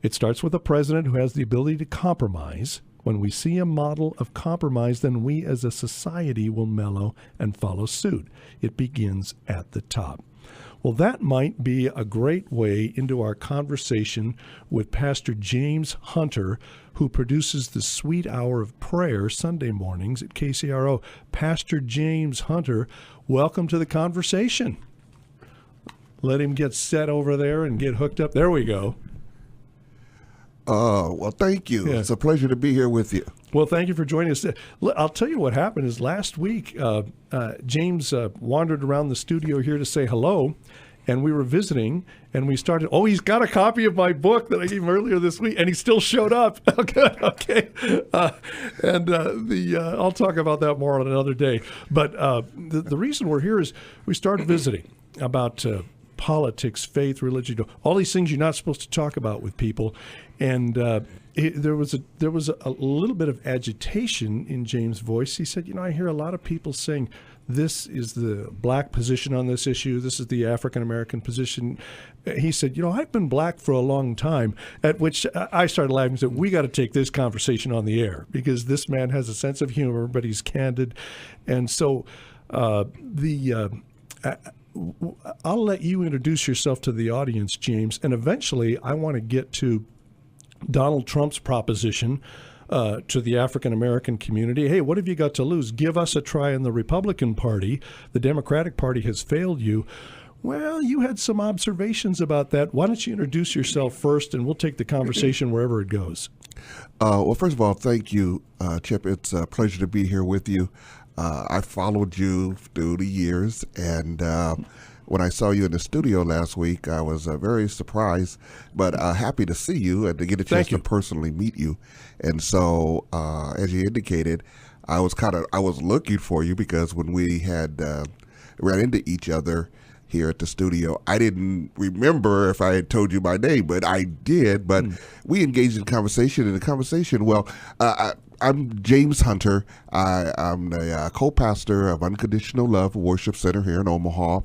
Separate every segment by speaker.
Speaker 1: It starts with a president who has the ability to compromise. When we see a model of compromise, then we as a society will mellow and follow suit. It begins at the top. Well, that might be a great way into our conversation with Pastor James Hunter, who produces the Sweet Hour of Prayer Sunday mornings at KCRO. Pastor James Hunter, welcome to the conversation. Let him get set over there and get hooked up. There we go.
Speaker 2: Well, thank you.
Speaker 1: Yeah.
Speaker 2: It's a pleasure to be here with you.
Speaker 1: Well, thank you for joining us. I'll tell you what happened is last week, James wandered around the studio here to say hello, and we were visiting, and we started, he's got a copy of my book that I gave him earlier this week, and he still showed up. Okay. I'll talk about that more on another day. But the reason we're here is we started visiting about politics, faith, religion, all these things you're not supposed to talk about with people. And there was a little bit of agitation in James' voice. He said, I hear a lot of people saying this is the black position on this issue. This is the African-American position. He said, I've been black for a long time, at which I started laughing and said, we got to take this conversation on the air because this man has a sense of humor, but he's candid. And so I'll let you introduce yourself to the audience, James, and eventually I want to get to Donald Trump's proposition to the African-American community. Hey, what have you got to lose? Give us a try in the Republican Party. The Democratic Party has failed you. Well, you had some observations about that. Why don't you introduce yourself first, and we'll take the conversation wherever it goes.
Speaker 2: Well, first of all, thank you, Chip. It's a pleasure to be here with you. I followed you through the years, and when I saw you in the studio last week, I was very surprised, but happy to see you and to get a chance to personally meet you. And so, as you indicated, I was looking for you because when we had ran into each other here at the studio, I didn't remember if I had told you my name, but I did. But we engaged in conversation. In the conversation, I'm James Hunter. I'm the co-pastor of Unconditional Love Worship Center here in Omaha.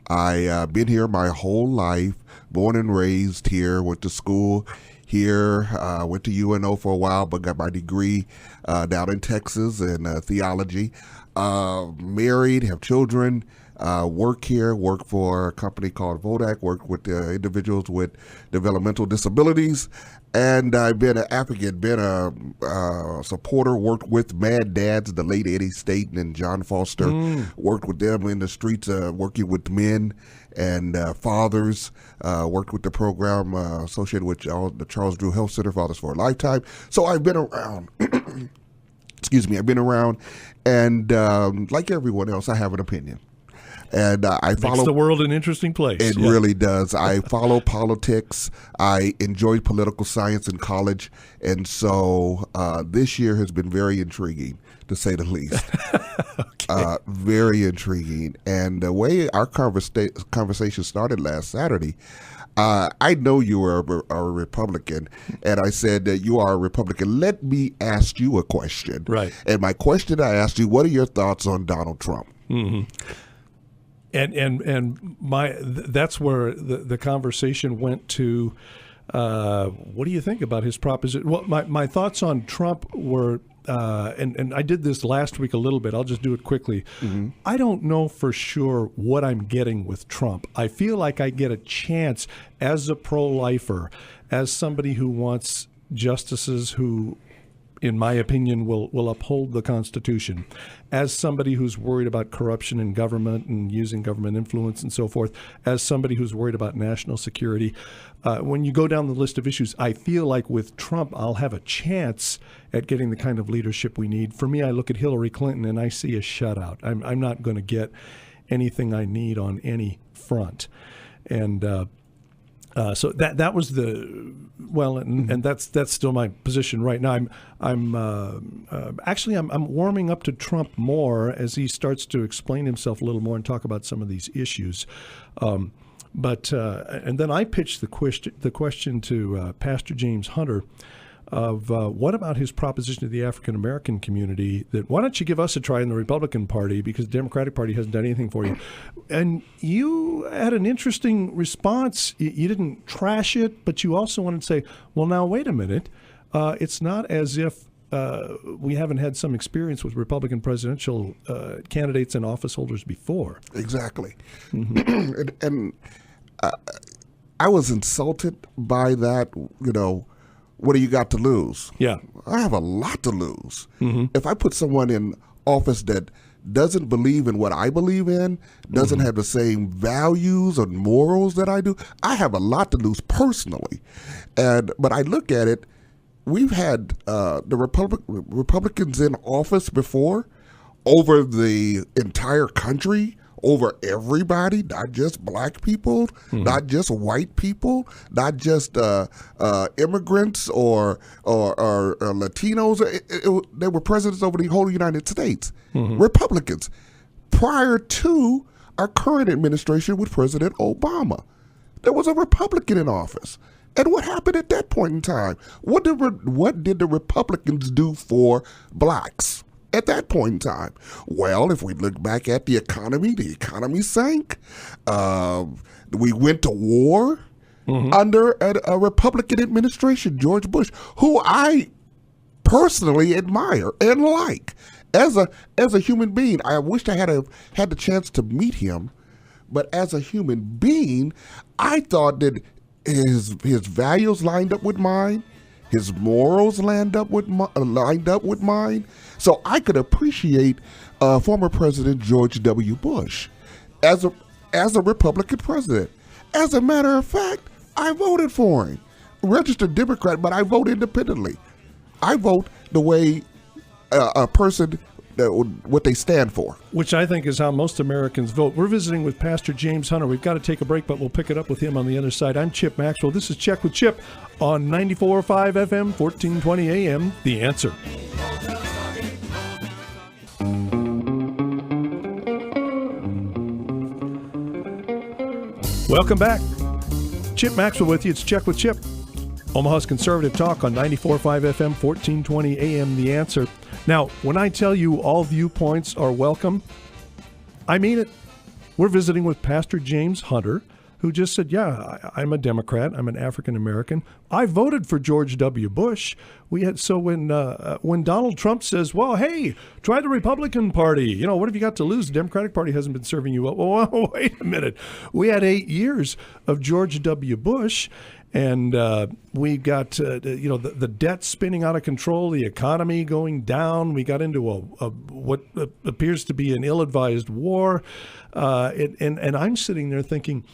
Speaker 2: I've been here my whole life, born and raised here, went to school here, went to UNO for a while, but got my degree down in Texas in theology. Married, have children, work here, work for a company called Vodak, work with individuals with developmental disabilities. And I've been an advocate, been a supporter, worked with Mad Dads, the late Eddie Staten and John Foster, worked with them in the streets, working with men and fathers, worked with the program associated with the Charles Drew Health Center, Fathers for a Lifetime. So I've been around, I've been around, and like everyone else, I have an opinion. And I follow.
Speaker 1: Makes the world an interesting place.
Speaker 2: It really does. I follow politics. I enjoyed political science in college, and so this year has been very intriguing, to say the least.
Speaker 1: Okay.
Speaker 2: Very intriguing. And the way our conversation started last Saturday, I know you are a Republican, and I said that you are a Republican. Let me ask you a question.
Speaker 1: Right.
Speaker 2: And my question I asked you: what are your thoughts on Donald Trump?
Speaker 1: Mm-hmm. And that's where the conversation went to. What do you think about his proposition? Well, my thoughts on Trump were, and I did this last week a little bit. I'll just do it quickly. Mm-hmm. I don't know for sure what I'm getting with Trump. I feel like I get a chance as a pro-lifer, as somebody who wants justices who, in my opinion, will uphold the Constitution, as somebody who's worried about corruption in government and using government influence and so forth, as somebody who's worried about national security. When you go down the list of issues, I feel like with Trump, I'll have a chance at getting the kind of leadership we need. For me, I look at Hillary Clinton and I see a shutout. I'm not going to get anything I need on any front. And so that was and that's still my position right now. I'm warming up to Trump more as he starts to explain himself a little more and talk about some of these issues. And then I pitched the question to Pastor James Hunter. of what about his proposition to the African American community that why don't you give us a try in the Republican Party because the Democratic Party hasn't done anything for you? And you had an interesting response. You didn't trash it, but you also wanted to say, well, now, wait a minute. It's not as if we haven't had some experience with Republican presidential candidates and office holders before.
Speaker 2: Exactly. and I was insulted by that, what do you got to lose?
Speaker 1: Yeah.
Speaker 2: I have a lot to lose. If I put someone in office that doesn't believe in what I believe in, doesn't have the same values and morals that I do, I have a lot to lose personally. But I look at it, we've had the Republicans in office before over the entire country, over everybody, not just black people, not just white people, not just immigrants or Latinos. They were presidents over the whole United States, Republicans. Prior to our current administration with President Obama, there was a Republican in office. And what happened at that point in time? What did the Republicans do for blacks at that point in time? Well, if we look back at the economy sank. We went to war under a Republican administration, George Bush, who I personally admire and like as a human being. I wished I had the chance to meet him, but as a human being, I thought that his values lined up with mine. His morals lined up with mine, so I could appreciate former President George W. Bush as a Republican president. As a matter of fact, I voted for him, registered Democrat, but I vote independently. I vote the way a person what they stand for.
Speaker 1: Which I think is how most Americans vote. We're visiting with Pastor James Hunter. We've got to take a break, but we'll pick it up with him on the other side. I'm Chip Maxwell. This is Check with Chip on 94.5 FM, 1420 AM, The Answer. Welcome back. Chip Maxwell with you. It's Check with Chip. Omaha's Conservative Talk on 94.5 FM, 1420 AM, The Answer. Now, when I tell you all viewpoints are welcome, I mean it. We're visiting with Pastor James Hunter, who just said, yeah, I'm a Democrat. I'm an African American. I voted for George W. Bush. When Donald Trump says, well, hey, try the Republican Party. What have you got to lose? The Democratic Party hasn't been serving you well. Well, wait a minute. We had 8 years of George W. Bush. And we got, the debt spinning out of control, the economy going down. We got into what appears to be an ill-advised war. And I'm sitting there thinking,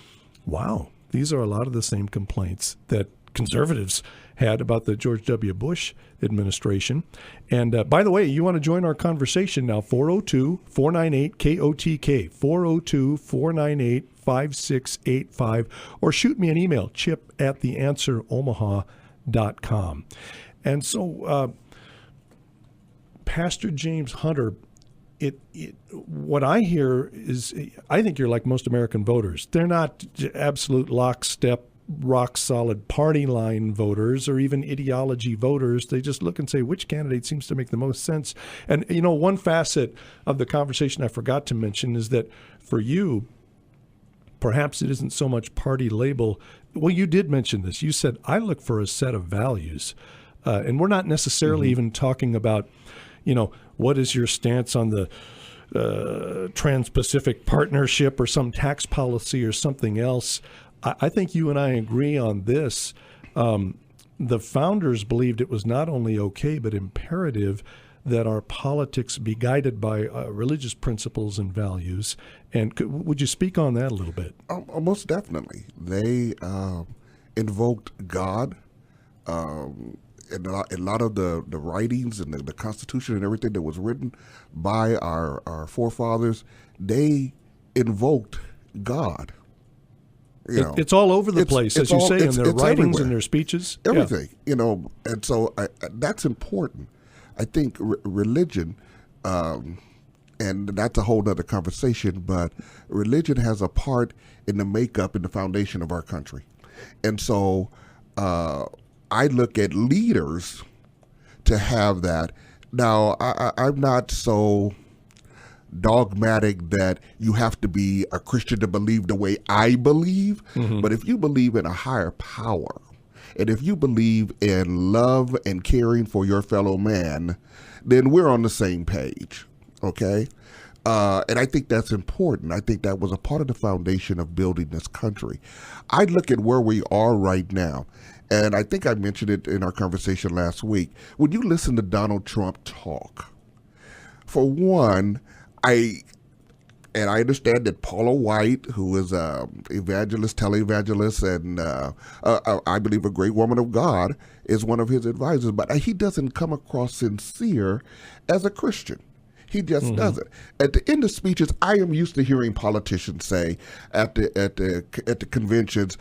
Speaker 1: wow, these are a lot of the same complaints that conservatives had about the George W. Bush administration. And by the way, you want to join our conversation now, 402-498-KOTK, 402-498-5685, or shoot me an email, chip@theansweromaha.com. And so, Pastor James Hunter, what I hear is, I think you're like most American voters. They're not absolute lockstep, rock-solid party line voters or even ideology voters. They just look and say, which candidate seems to make the most sense? And, one facet of the conversation I forgot to mention is that for you, perhaps it isn't so much party label. Well, you did mention this. You said, I look for a set of values. And we're not necessarily even talking about, what is your stance on the Trans-Pacific Partnership or some tax policy or something else. I think you and I agree on this. The founders believed it was not only okay, but imperative that our politics be guided by religious principles and values. And would you speak on that a little bit?
Speaker 2: Most definitely. They invoked God. In a lot of the writings and the Constitution and everything that was written by our forefathers, they invoked God.
Speaker 1: It's all over the place, as you say, in their writings and their speeches.
Speaker 2: Everything, and so that's important. I think religion, and that's a whole other conversation, but religion has a part in the makeup and the foundation of our country. And so I I look at leaders to have that. Now, I'm not so dogmatic that you have to be a Christian to believe the way I believe, but if you believe in a higher power, and if you believe in love and caring for your fellow man, then we're on the same page, okay? And I think that's important. I think that was a part of the foundation of building this country. I look at where we are right now, and I think I mentioned it in our conversation last week. When you listen to Donald Trump talk, for one, I understand that Paula White, who is an evangelist, televangelist, and I believe a great woman of God, is one of his advisors, but he doesn't come across sincere as a Christian. He just doesn't. At the end of speeches, I am used to hearing politicians say at the conventions,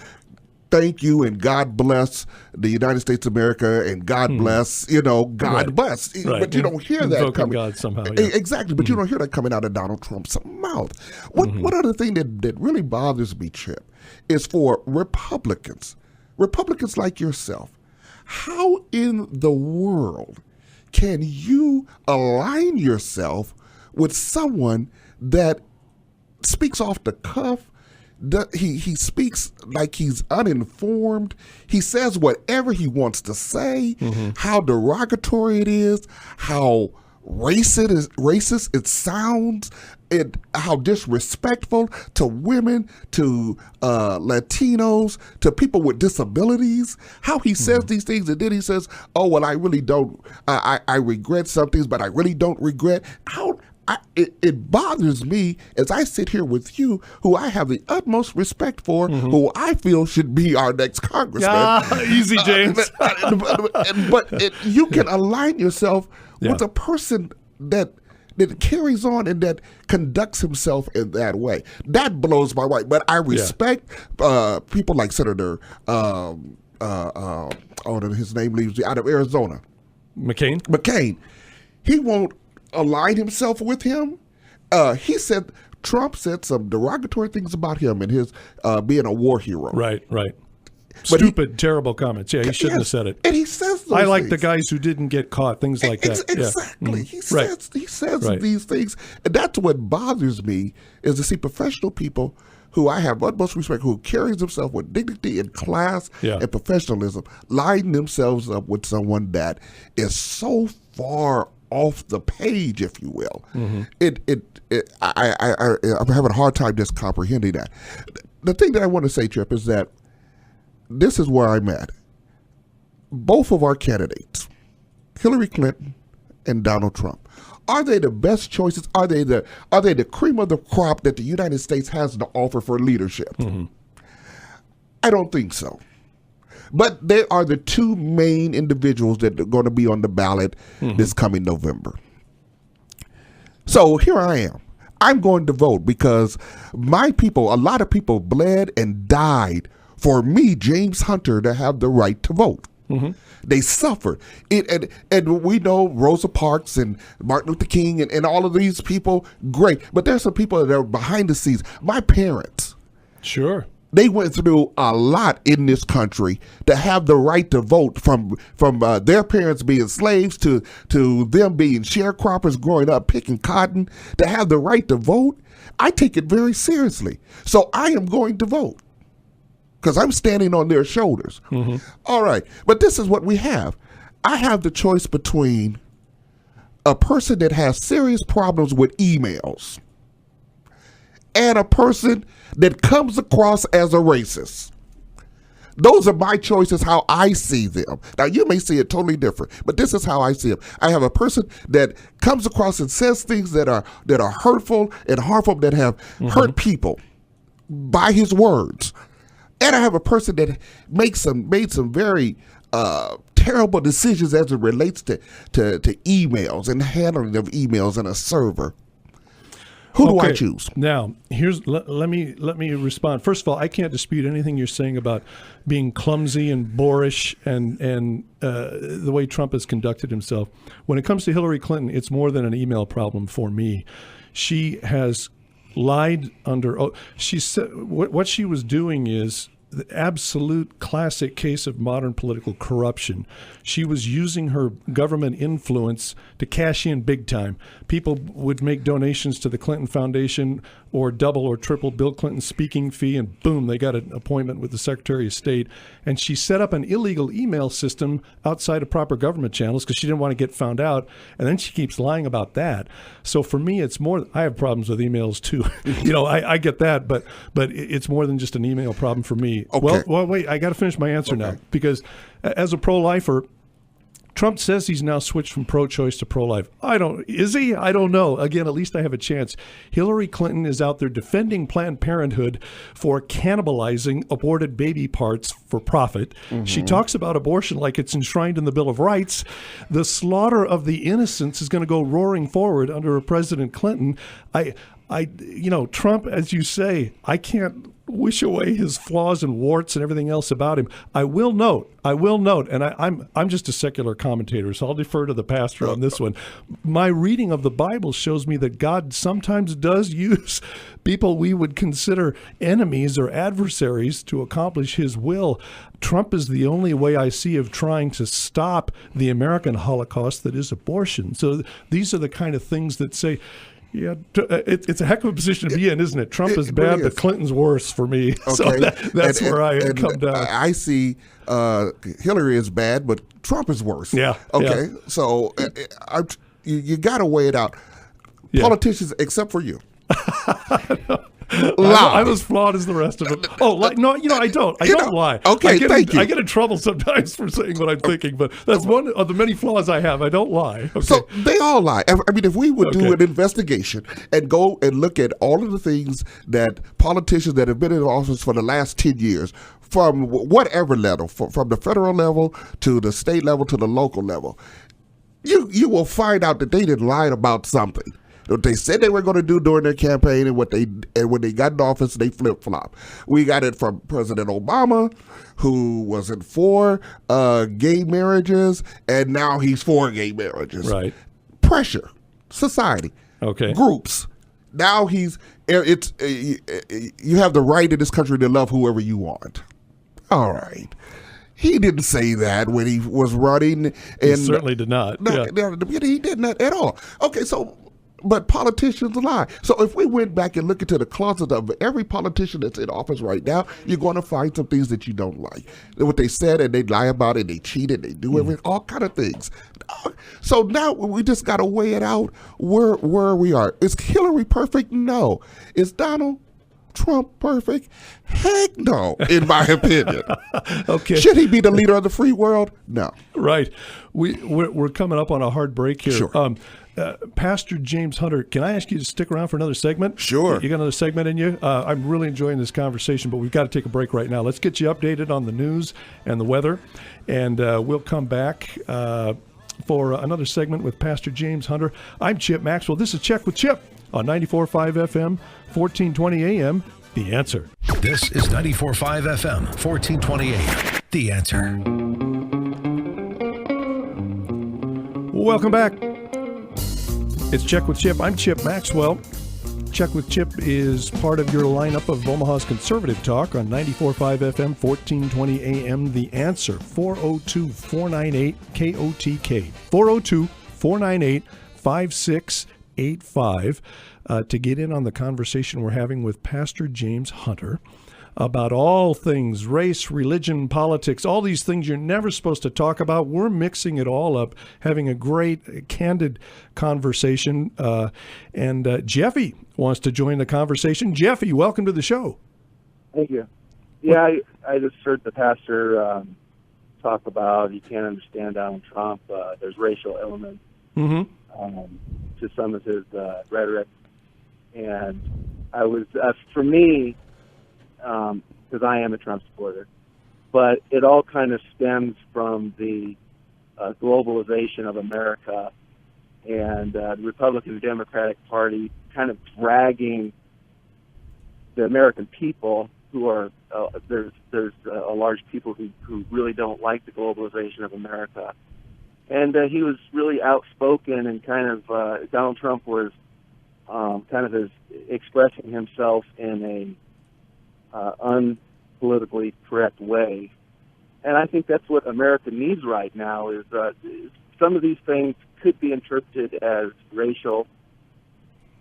Speaker 2: "Thank you and God bless the United States of America and God bless, God bless."
Speaker 1: Right.
Speaker 2: But you don't hear that coming.
Speaker 1: God somehow, yeah.
Speaker 2: Exactly, but you don't hear that coming out of Donald Trump's mouth. One other thing that really bothers me, Chip, is for Republicans like yourself. How in the world can you align yourself with someone that speaks off the cuff? He speaks like he's uninformed. He says whatever he wants to say, how derogatory it is, how racist it sounds, how disrespectful to women, to Latinos, to people with disabilities, how he says these things, and then he says, "Oh, well, I really don't, I regret some things, but I really don't regret." It bothers me as I sit here with you, who I have the utmost respect for, who I feel should be our next congressman.
Speaker 1: Easy, James.
Speaker 2: But you can align yourself with a person that carries on and that conducts himself in that way. That blows my mind. But I respect people like Senator, his name leaves me, out of Arizona. McCain. He won't align himself with him. Trump said some derogatory things about him and his being a war hero.
Speaker 1: Right. Stupid, terrible comments. Yeah, he shouldn't have said it.
Speaker 2: And he says those
Speaker 1: I like
Speaker 2: things.
Speaker 1: the guys who didn't get caught, things like that.
Speaker 2: Exactly.
Speaker 1: Yeah.
Speaker 2: He says these things. And that's what bothers me, is to see professional people who I have utmost respect, who carries themselves with dignity and class and professionalism, line themselves up with someone that is so far off the page, if you will. I'm having a hard time just comprehending that. The thing that I want to say, Trip, is that this is where I'm at. Both of our candidates, Hillary Clinton and Donald Trump, are they the best choices? Are they the cream of the crop that the United States has to offer for leadership? I don't think so. But they are the two main individuals that are going to be on the ballot this coming November. So here I am. I'm going to vote because my people, a lot of people bled and died for me, James Hunter, to have the right to vote. They suffered. And we know Rosa Parks and Martin Luther King and all of these people, great. But there's some people that are behind the scenes. My parents.
Speaker 1: Sure.
Speaker 2: They went through a lot in this country to have the right to vote, from their parents being slaves to them being sharecroppers growing up picking cotton, to have the right to vote. I take it very seriously. So I am going to vote because I'm standing on their shoulders. All right. But this is what we have. I have the choice between a person that has serious problems with emails and a person that comes across as a racist. Those are my choices, how I see them. Now, you may see it totally different, but this is how I see them. I have a person that comes across and says things that are hurtful and harmful, that have hurt people by his words. And I have a person that made some very terrible decisions as it relates to emails and handling of emails in a server. Who do I choose?
Speaker 1: Now, let me respond. First of all, I can't dispute anything you're saying about being clumsy and boorish and the way Trump has conducted himself. When it comes to Hillary Clinton, it's more than an email problem for me. She has lied under oath. She said what she was doing is the absolute classic case of modern political corruption. She was using her government influence to cash in big time. People would make donations to the Clinton Foundation or double or triple Bill Clinton's speaking fee, and boom, they got an appointment with the Secretary of State. And she set up an illegal email system outside of proper government channels because she didn't want to get found out. And then she keeps lying about that. So for me, it's more, I have problems with emails too. I get that, but it's more than just an email problem for me.
Speaker 2: Okay.
Speaker 1: Well, wait, I got to finish my answer now, because as a pro-lifer, Trump says he's now switched from pro-choice to pro-life. Is he? I don't know. Again, at least I have a chance. Hillary Clinton is out there defending Planned Parenthood for cannibalizing aborted baby parts for profit. Mm-hmm. She talks about abortion like it's enshrined in the Bill of Rights. The slaughter of the innocents is going to go roaring forward under President Clinton. Trump, as you say, I can't wish away his flaws and warts and everything else about him. I will note, and I'm just a secular commentator, so I'll defer to the pastor on this one. My reading of the Bible shows me that God sometimes does use people we would consider enemies or adversaries to accomplish his will. Trump is the only way I see of trying to stop the American Holocaust that is abortion. So these are the kind of things that say, yeah, it's a heck of a position to be in, isn't it? Trump is bad, but Clinton's worse for me. Okay. So that's where I come down.
Speaker 2: I see Hillary is bad, but Trump is worse.
Speaker 1: Yeah.
Speaker 2: Okay.
Speaker 1: Yeah.
Speaker 2: So you got to weigh it out. Yeah. Politicians, except for you.
Speaker 1: I'm as flawed as the rest of them. No, I don't. I don't lie.
Speaker 2: Okay, thank you.
Speaker 1: I get in trouble sometimes for saying what I'm thinking, but that's one of the many flaws I have. I don't lie. Okay.
Speaker 2: So they all lie. I mean, if we would do an investigation and go and look at all of the things that politicians that have been in office for the last 10 years, from whatever level, from the federal level to the state level to the local level, you will find out that they didn't lie about something. What they said they were going to do during their campaign, and when they got in office, they flip-flop. We got it from President Obama, who wasn't for gay marriages, and now he's for gay marriages.
Speaker 1: Right.
Speaker 2: Pressure, society, groups. Now you have the right in this country to love whoever you want. All right. He didn't say that when he was running.
Speaker 1: He certainly did not.
Speaker 2: No, he did not at all. Okay, so. But politicians lie. So if we went back and look into the closet of every politician that's in office right now, you're going to find some things that you don't like. What they said, and they lie about it, they cheated, they do everything, all kind of things. So now we just got to weigh it out where we are. Is Hillary perfect? No. Is Donald Trump perfect? Heck no, in my opinion.
Speaker 1: Okay.
Speaker 2: Should he be the leader of the free world? No.
Speaker 1: Right. We're coming up on a hard break here.
Speaker 2: Sure.
Speaker 1: Pastor James Hunter, can I ask you to stick around for another segment?
Speaker 2: Sure.
Speaker 1: You got another segment in you? I'm really enjoying this conversation, but we've got to take a break right now. Let's get you updated on the news and the weather, and we'll come back for another segment with Pastor James Hunter. I'm Chip Maxwell. This is Check with Chip on 94.5 FM, 1420 AM, The Answer.
Speaker 3: This is 94.5 FM, 1420 AM, The Answer.
Speaker 1: Welcome back. It's Check with Chip. I'm Chip Maxwell. Check with Chip is part of your lineup of Omaha's conservative talk on 94.5 FM, 1420 AM, The Answer, 402-498-KOTK, 402-498-5685, to get in on the conversation we're having with Pastor James Hunter about all things race, religion, politics, all these things you're never supposed to talk about. We're mixing it all up, having a great, candid conversation. And Jeffy wants to join the conversation. Jeffy, welcome to the show.
Speaker 4: Thank you. Yeah, I just heard the pastor talk about you can't understand Donald Trump. There's racial elements to some of his rhetoric. And I was, for me, because I am a Trump supporter, but it all kind of stems from the globalization of America and the Republican and Democratic Party kind of dragging the American people who are, there's a large people who really don't like the globalization of America. And he was really outspoken and kind of, Donald Trump was kind of expressing himself in a politically correct way. And I think that's what America needs right now is some of these things could be interpreted as racial,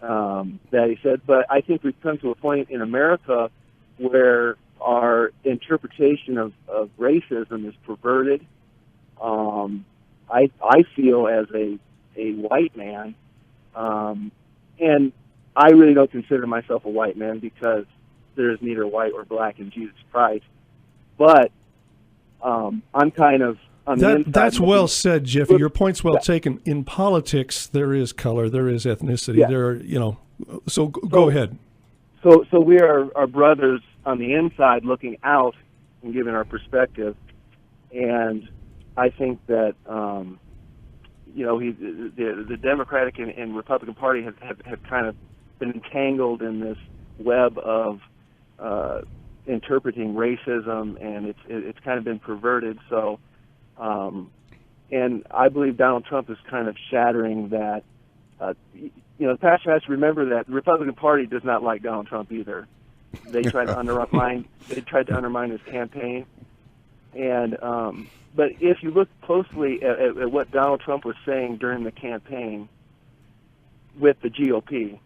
Speaker 4: that he said, but I think we've come to a point in America where our interpretation of racism is perverted. I feel as a white man, and I really don't consider myself a white man because there is neither white or black in Jesus Christ, but I'm kind of on the inside.
Speaker 1: That's well said, Jeffy. Your point's well taken. In politics, there is color, there is ethnicity,
Speaker 4: Yeah.
Speaker 1: there are, so go ahead.
Speaker 4: So we are brothers on the inside looking out and giving our perspective, and I think that the Democratic and Republican Party have kind of been entangled in this web of interpreting racism, and it's kind of been perverted. So, and I believe Donald Trump is kind of shattering that. The pastor has to remember that the Republican Party does not like Donald Trump either. They tried to undermine his campaign, and but if you look closely at what Donald Trump was saying during the campaign with the GOP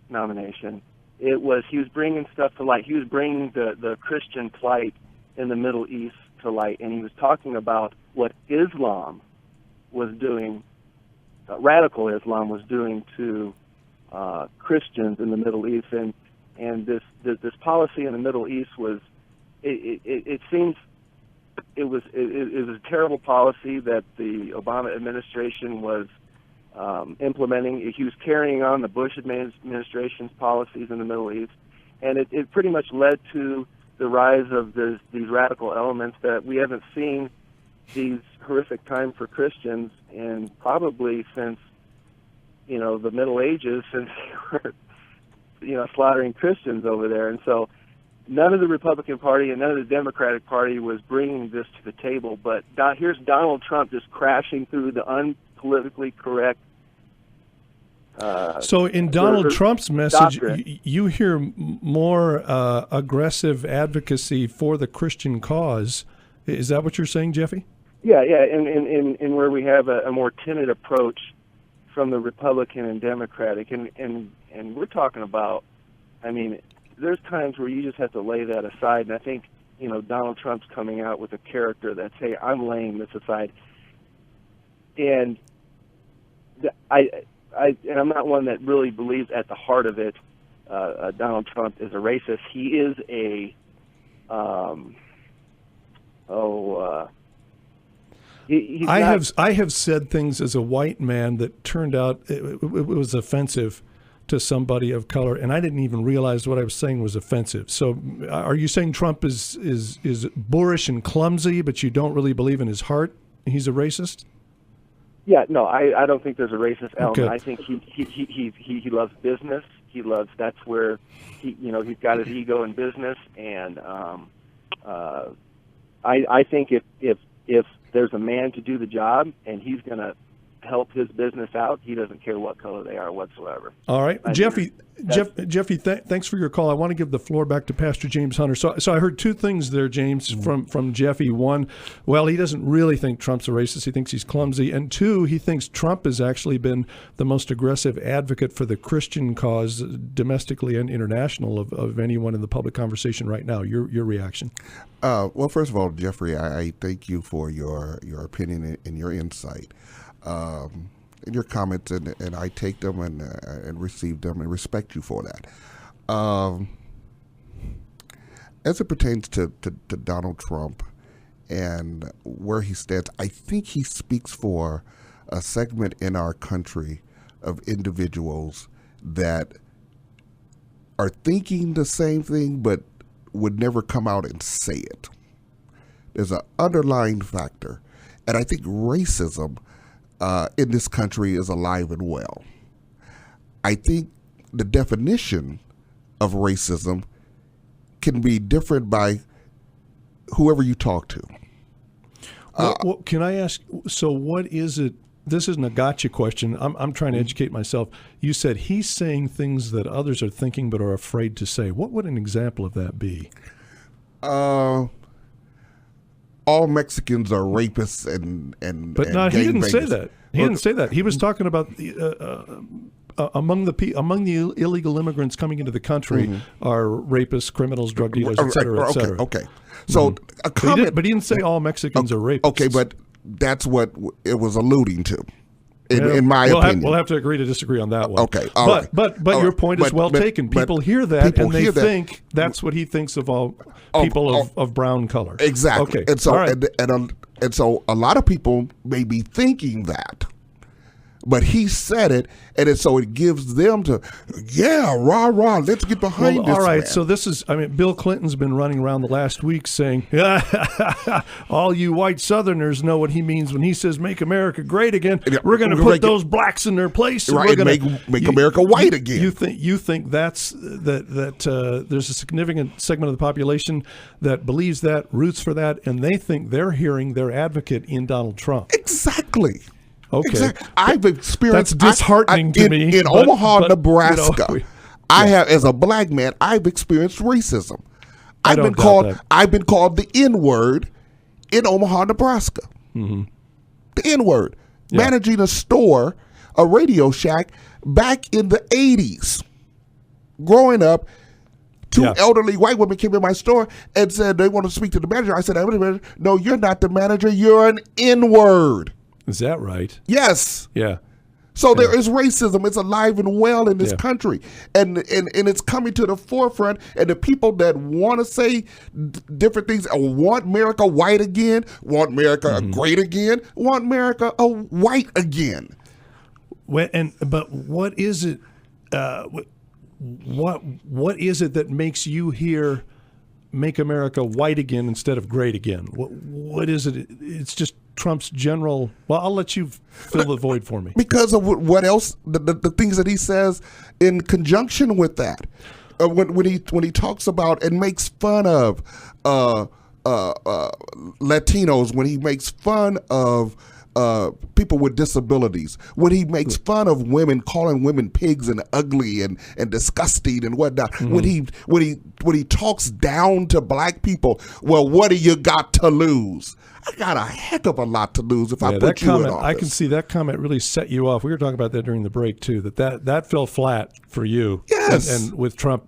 Speaker 4: nomination, he was bringing stuff to light. He was bringing the Christian plight in the Middle East to light, and he was talking about what Islam was doing, radical Islam was doing to Christians in the Middle East, and this policy in the Middle East was it seems it was a terrible policy that the Obama administration was implementing. He was carrying on the Bush administration's policies in the Middle East, and it pretty much led to the rise of these radical elements that we haven't seen these horrific times for Christians in probably since the Middle Ages, since they were slaughtering Christians over there. And so none of the Republican Party and none of the Democratic Party was bringing this to the table, but here's Donald Trump just crashing through the unpolitically correct.
Speaker 1: So in Donald Trump's message,
Speaker 4: doctrine.
Speaker 1: you hear more aggressive advocacy for the Christian cause. Is that what you're saying, Jeffy?
Speaker 4: Yeah, in where we have a more timid approach from the Republican and Democratic, and we're talking about, there's times where you just have to lay that aside, and I think, Donald Trump's coming out with a character that's, hey, I'm laying this aside, and I'm not one that really believes at the heart of it Donald Trump is a racist. He is
Speaker 1: I have said things as a white man that turned out it was offensive to somebody of color, and I didn't even realize what I was saying was offensive. So, are you saying Trump is boorish and clumsy, but you don't really believe in his heart he's a racist?
Speaker 4: Yeah, no, I don't think there's a racist element.
Speaker 1: Okay.
Speaker 4: I think he loves business. That's where he's got his ego in business, and I think if there's a man to do the job and he's going to help his business out, he doesn't care what color they are whatsoever.
Speaker 1: All right, Jeffy, thanks for your call. I want to give the floor back to Pastor James Hunter. So I heard two things there, James, from Jeffy. One, well, he doesn't really think Trump's a racist. He thinks he's clumsy. And two, he thinks Trump has actually been the most aggressive advocate for the Christian cause, domestically and international, of anyone in the public conversation right now. Your reaction?
Speaker 2: Well, first of all, Jeffrey, I thank you for your opinion and your insight. And your comments, and I take them and receive them and respect you for that. As it pertains to Donald Trump and where he stands, I think he speaks for a segment in our country of individuals that are thinking the same thing but would never come out and say it. There's an underlying factor, and I think racism in this country is alive and well. I think the definition of racism can be different by whoever you talk to.
Speaker 1: Well, can I ask, so what is it? This isn't a gotcha question. I'm trying to educate myself. You said he's saying things that others are thinking but are afraid to say. What would an example of that be?
Speaker 2: all Mexicans are rapists and
Speaker 1: But no, he didn't say that. He
Speaker 2: Well,
Speaker 1: didn't say that. He was talking about among the illegal immigrants coming into the country are rapists, criminals, drug dealers, et cetera, et cetera.
Speaker 2: Okay. So a comment,
Speaker 1: But he didn't say all Mexicans are rapists.
Speaker 2: okay, but that's what it was alluding to, in my opinion.
Speaker 1: We'll have to agree to disagree on that one.
Speaker 2: Okay, all right.
Speaker 1: But
Speaker 2: All
Speaker 1: your
Speaker 2: right.
Speaker 1: point is well taken. People hear that
Speaker 2: people
Speaker 1: and they
Speaker 2: hear that.
Speaker 1: think that's what he thinks of all people of brown color.
Speaker 2: Exactly.
Speaker 1: Okay.
Speaker 2: And so
Speaker 1: all right.
Speaker 2: and so a lot of people may be thinking that. But he said it, and so it gives them to, rah, let's get behind this
Speaker 1: all right,
Speaker 2: man.
Speaker 1: so this is, Bill Clinton's been running around the last week saying, all you white Southerners know what he means when he says make America great again.
Speaker 2: Yeah,
Speaker 1: We're going to put those blacks in their place. And
Speaker 2: Right,
Speaker 1: we're
Speaker 2: and
Speaker 1: gonna,
Speaker 2: make America white again.
Speaker 1: You think that's that there's a significant segment of the population that believes that, roots for that, and they think they're hearing their advocate in Donald Trump.
Speaker 2: Exactly.
Speaker 1: Okay.
Speaker 2: Exactly. I've experienced
Speaker 1: That's disheartening to me.
Speaker 2: In Omaha, Nebraska.
Speaker 1: You know,
Speaker 2: I have, as a black man, I've experienced racism. I've
Speaker 1: don't
Speaker 2: been
Speaker 1: doubt
Speaker 2: called.
Speaker 1: that.
Speaker 2: I've been called the N-word in Omaha, Nebraska.
Speaker 1: Mm-hmm.
Speaker 2: The N-word.
Speaker 1: Yeah.
Speaker 2: Managing a store, a Radio Shack, back in the 80s. Growing up, two elderly white women came in my store and said they want to speak to the manager. I said, no, you're not the manager. You're an N-word.
Speaker 1: Is that right?
Speaker 2: Yes.
Speaker 1: Yeah.
Speaker 2: So there is racism. It's alive and well in this country, and it's coming to the forefront. And the people that want to say different things, want America white again, want America great again, want America white again.
Speaker 1: But what is it? What is it that makes you hear "Make America White Again" instead of "Great Again"? What is it? It's just Trump's general. Well, I'll let you fill the void for me.
Speaker 2: Because of what else? The things that he says in conjunction with that, when he talks about and makes fun of Latinos, when he makes fun of people with disabilities, when he makes fun of women, calling women pigs and ugly and disgusting and whatnot, when he talks down to black people, well, what do you got to lose? I got a heck of a lot to lose if I put you in office.
Speaker 1: I can see that comment really set you off. We were talking about that during the break too. That fell flat for you.
Speaker 2: Yes.
Speaker 1: And with Trump,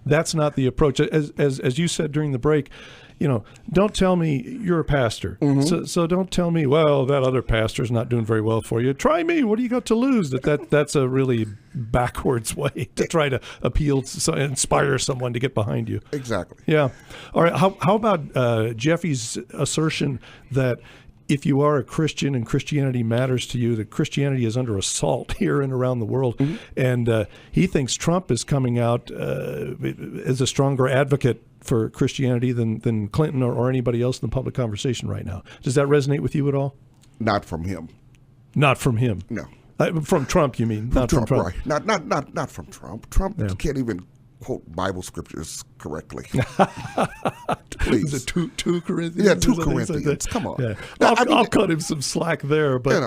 Speaker 1: that's not the approach. As you said during the break, don't tell me you're a pastor. So don't tell me, well, that other pastor's not doing very well for you. Try me. What do you got to lose? That's a really backwards way to try to appeal to inspire someone to get behind you.
Speaker 2: Exactly.
Speaker 1: Yeah. All right. How about Jeffy's assertion that if you are a Christian and Christianity matters to you, that Christianity is under assault here and around the world, and he thinks Trump is coming out as a stronger advocate for Christianity than Clinton or anybody else in the public conversation right now. Does that resonate with you at all?
Speaker 2: Not from him.
Speaker 1: Not from him.
Speaker 2: No.
Speaker 1: From Trump, you mean? Not from Trump.
Speaker 2: Right. Not from Trump. Trump can't even quote Bible scriptures correctly. Please.
Speaker 1: Is it 2 Corinthians?
Speaker 2: Yeah, 2 Corinthians. Come on.
Speaker 1: Yeah.
Speaker 2: Now,
Speaker 1: I'll cut him some slack there, but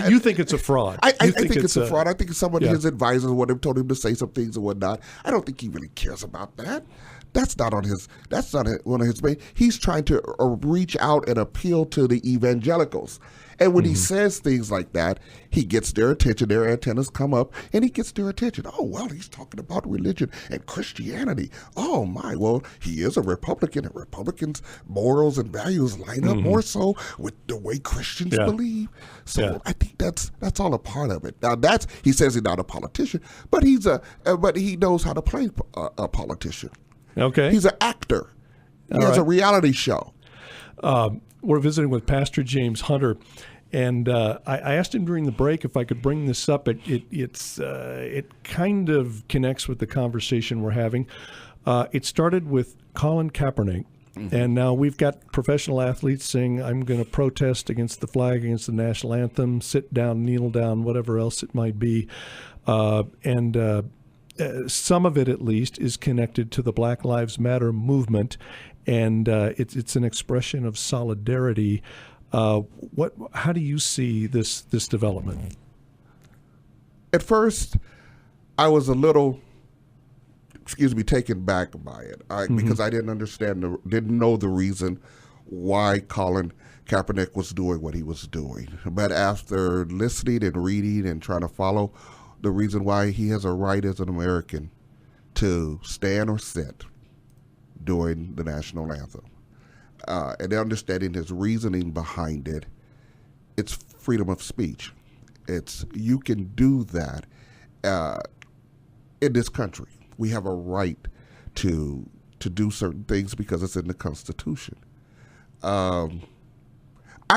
Speaker 1: you think it's a fraud.
Speaker 2: I think it's a fraud. I think some of his advisors would have told him to say some things and whatnot. I don't think he really cares about that. That's not on his. That's not one of his main. He's trying to reach out and appeal to the evangelicals. And when he says things like that, he gets their attention. Their antennas come up, and he gets their attention. Oh, well, he's talking about religion and Christianity. Oh, my. Well, he is a Republican, and Republicans' morals and values line up more so with the way Christians believe. So I think that's all a part of it. Now, he says he's not a politician, but he knows how to play a politician.
Speaker 1: Okay.
Speaker 2: He's an actor. He has a reality show.
Speaker 1: We're visiting with Pastor James Hunter, and I asked him during the break if I could bring this up. It kind of connects with the conversation we're having. It started with Colin Kaepernick, and now we've got professional athletes saying, I'm going to protest against the flag, against the national anthem, sit down, kneel down, whatever else it might be. Some of it, at least, is connected to the Black Lives Matter movement, and it's an expression of solidarity. How do you see this development?
Speaker 2: At first, I was a little taken back by it because I didn't know the reason why Colin Kaepernick was doing what he was doing. But after listening and reading and trying to follow the reason why he has a right as an American to stand or sit during the national anthem, and understanding his reasoning behind it, it's freedom of speech. You can do that in this country. We have a right to do certain things because it's in the Constitution. I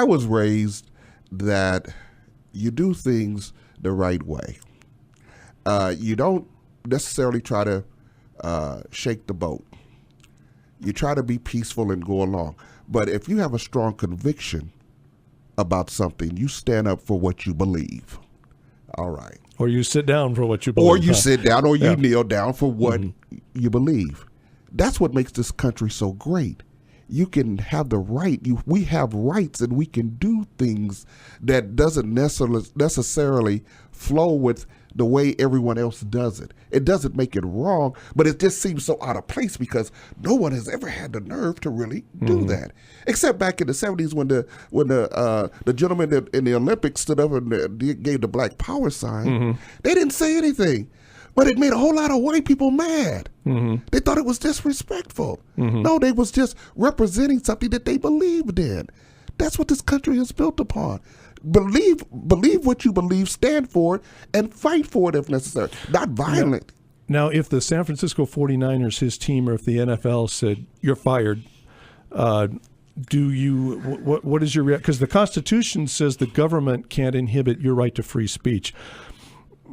Speaker 2: was raised that you do things the right way. You don't necessarily try to shake the boat. You try to be peaceful and go along. But if you have a strong conviction about something, you stand up for what you believe. All right.
Speaker 1: Or you sit down for what you believe.
Speaker 2: Or you sit down, or you kneel down for what you believe. That's what makes this country so great. You can have the right. We have rights, and we can do things that doesn't necessarily flow with the way everyone else does it. It doesn't make it wrong, but it just seems so out of place because no one has ever had the nerve to really do that, except back in the 70s when the gentleman in the Olympics stood up and gave the Black Power sign. They didn't say anything, but it made a whole lot of white people mad. They thought it was disrespectful. No, they was just representing something that they believed in. That's what this country is built upon. Believe what you believe, stand for it, and fight for it if necessary. Not violent.
Speaker 1: Now, if the San Francisco 49ers, his team, or if the NFL said, you're fired, do you, what is your reaction? Because the Constitution says the government can't inhibit your right to free speech.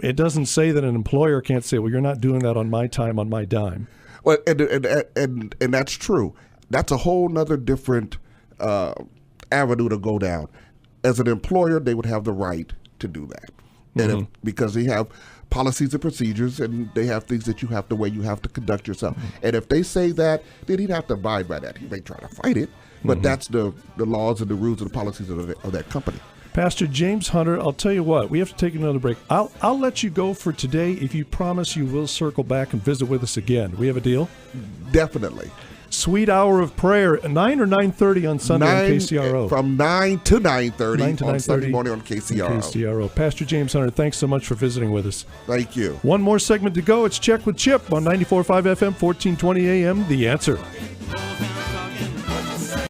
Speaker 1: It doesn't say that an employer can't say, well, you're not doing that on my time, on my dime.
Speaker 2: Well, and that's true. That's a whole nother different avenue to go down. As an employer, they would have the right to do that, and because they have policies and procedures, and they have things that the way you have to conduct yourself. And if they say that, then he'd have to abide by that. He may try to fight it, but that's the laws and the rules and the policies of that company.
Speaker 1: Pastor James Hunter, I'll tell you what, we have to take another break. I'll let you go for today if you promise you will circle back and visit with us again. We have a deal?
Speaker 2: Definitely.
Speaker 1: Sweet hour of prayer, 9 or 9:30 on Sunday on KCRO.
Speaker 2: From 9 to 9:30 on Sunday morning on KCRO.
Speaker 1: Pastor James Hunter, thanks so much for visiting with us.
Speaker 2: Thank you.
Speaker 1: One more segment to go. It's Check with Chip on 94.5 FM, 1420 AM. The Answer.